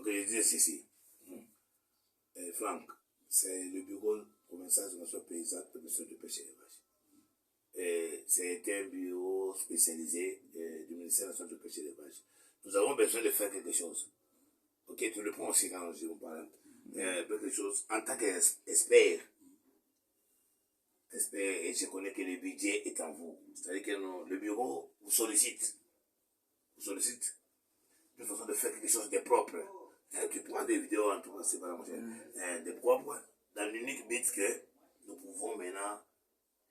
que je dis ceci. Franck, c'est le bureau provincial de l'organisation paysanne de mission de pêche et élevage. C'est un bureau spécialisé du ministère national de pêche et élevage. Nous avons besoin de faire quelque chose. Ok, tu le prends aussi quand je vous parle. Quelque chose en tant qu'expert. Et je connais que le budget est en vous. C'est-à-dire que le bureau vous sollicite. De façon de faire quelque chose de propre. Tu prends des vidéos en tout cas, c'est pas de propre, dans l'unique but que nous pouvons maintenant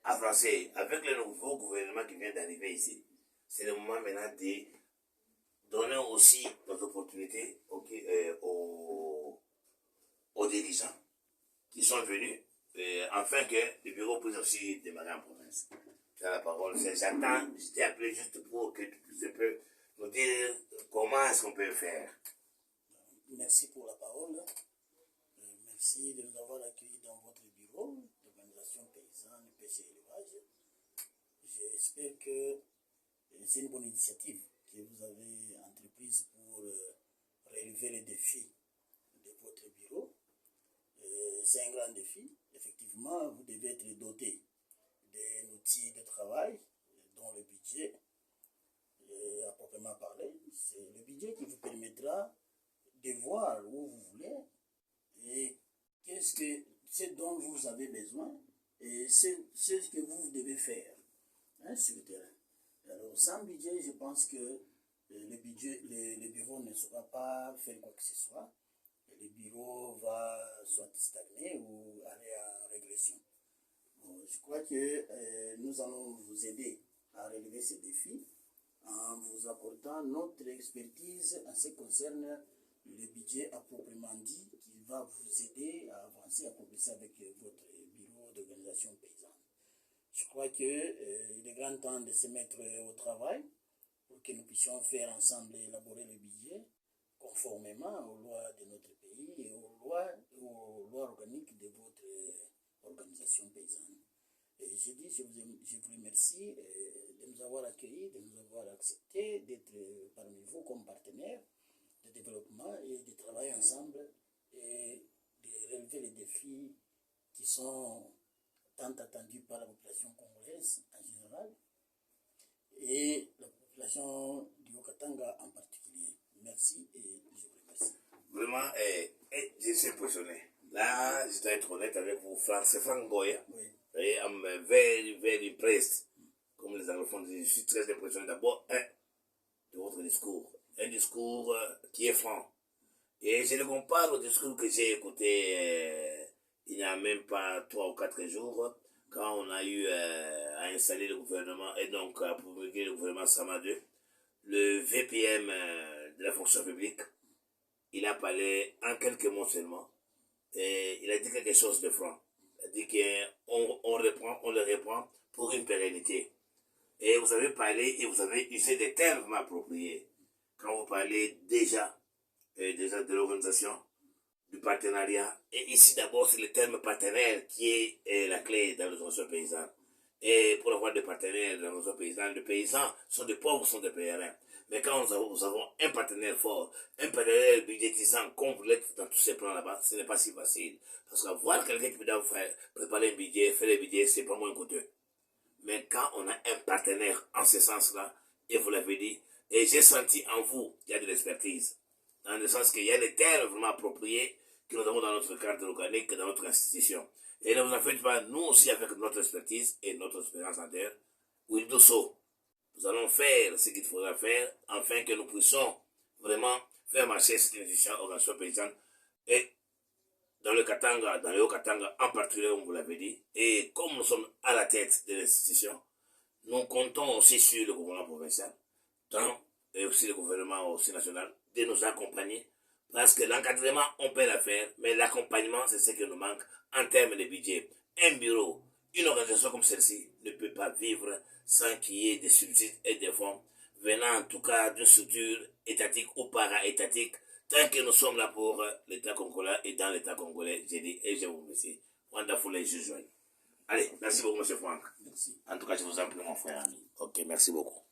avancer avec le nouveau gouvernement qui vient d'arriver ici. C'est le moment maintenant de donner aussi nos opportunités aux dirigeants qui sont venus, afin que le bureau puisse aussi démarrer en province. Tu as la parole, j'attends, je t'ai appelé juste pour que tu puisses un peu nous dire comment est-ce qu'on peut faire. Merci pour la parole. Merci de nous avoir accueillis dans votre bureau d'organisation paysanne, pêche et élevage. J'espère que c'est une bonne initiative que vous avez entreprise pour relever les défis de votre bureau. C'est un grand défi. Effectivement, vous devez être doté d'un outil de travail dont le budget, à proprement parler, c'est le budget qui vous permettra de voir où vous voulez et ce dont vous avez besoin et ce que vous devez faire sur le terrain. Alors, sans budget, je pense que le bureau ne saura pas faire quoi que ce soit. Le bureau va soit stagner ou aller en régression. Bon, je crois que nous allons vous aider à relever ces défis en vous apportant notre expertise en ce qui concerne le budget à proprement dit qui va vous aider à avancer, à progresser avec votre bureau d'organisation paysanne. Je crois qu'il est grand temps de se mettre au travail pour que nous puissions faire ensemble élaborer le budget conformément aux lois de notre pays et aux lois organiques de votre organisation paysanne. Et je vous remercie de nous avoir accueillis, de nous avoir accepté, d'être parmi vous comme partenaires de développement et de travailler ensemble et de relever les défis qui sont tant attendus par la population congolaise en général et la population du Haut-Katanga en particulier. Merci et je vous remercie. Vraiment, je suis impressionné. Là, je dois être honnête avec vous, Franck. C'est Franck Goya. Oui. Et I'm very, very impressed. Comme les anglophones disent, je suis très impressionné d'abord de votre discours. Un discours qui est franc. Et je le compare au discours que j'ai écouté il n'y a même pas 3 ou 4 jours, quand on a eu à installer le gouvernement, et donc à promulguer le gouvernement Sama 2, le VPM de la fonction publique. Il a parlé en quelques mots seulement. Et il a dit quelque chose de franc. Il a dit qu'on le reprend pour une pérennité. Et vous avez parlé et vous avez usé des termes appropriés. Quand vous parlez déjà de l'organisation, du partenariat. Et ici d'abord c'est le terme partenaire qui est la clé dans l'organisation paysanne. Et pour avoir des partenaires dans l'organisation paysanne, les paysans sont des pauvres, sont des pèlerins. Mais quand nous avons un partenaire fort, un partenaire budgétisant, comme vous l'êtes dans tous ces plans là-bas, ce n'est pas si facile. Parce que voir quelqu'un qui peut préparer un budget, faire le budget, c'est pas moins coûteux. Mais quand on a un partenaire en ce sens-là, et vous l'avez dit, et j'ai senti en vous qu'il y a de l'expertise. Dans le sens qu'il y a des termes vraiment appropriés que nous avons dans notre cadre organique, dans notre institution. Et ne vous en faites pas, nous aussi avec notre expertise et notre expérience en terre, oui, nous allons faire ce qu'il faudra faire afin que nous puissions vraiment faire marcher cette institution organisation paysanne et dans le Katanga, dans le Haut-Katanga en particulier, comme vous l'avez dit, et comme nous sommes à la tête de l'institution, nous comptons aussi sur le gouvernement provincial, et aussi le gouvernement aussi national, de nous accompagner, parce que l'encadrement, on peut la faire, mais l'accompagnement, c'est ce qui nous manque en termes de budget. Un bureau, une organisation comme celle-ci ne peut pas vivre sans qu'il y ait des subsides et des fonds venant en tout cas d'une structure étatique ou para-étatique, tant que nous sommes là pour l'État congolais et dans l'État congolais, j'ai dit et je vous remercie. Wonderful et je joins. Allez, merci beaucoup, M. Franck. Merci. En tout cas, je vous en prie, mon frère. Ok, merci beaucoup.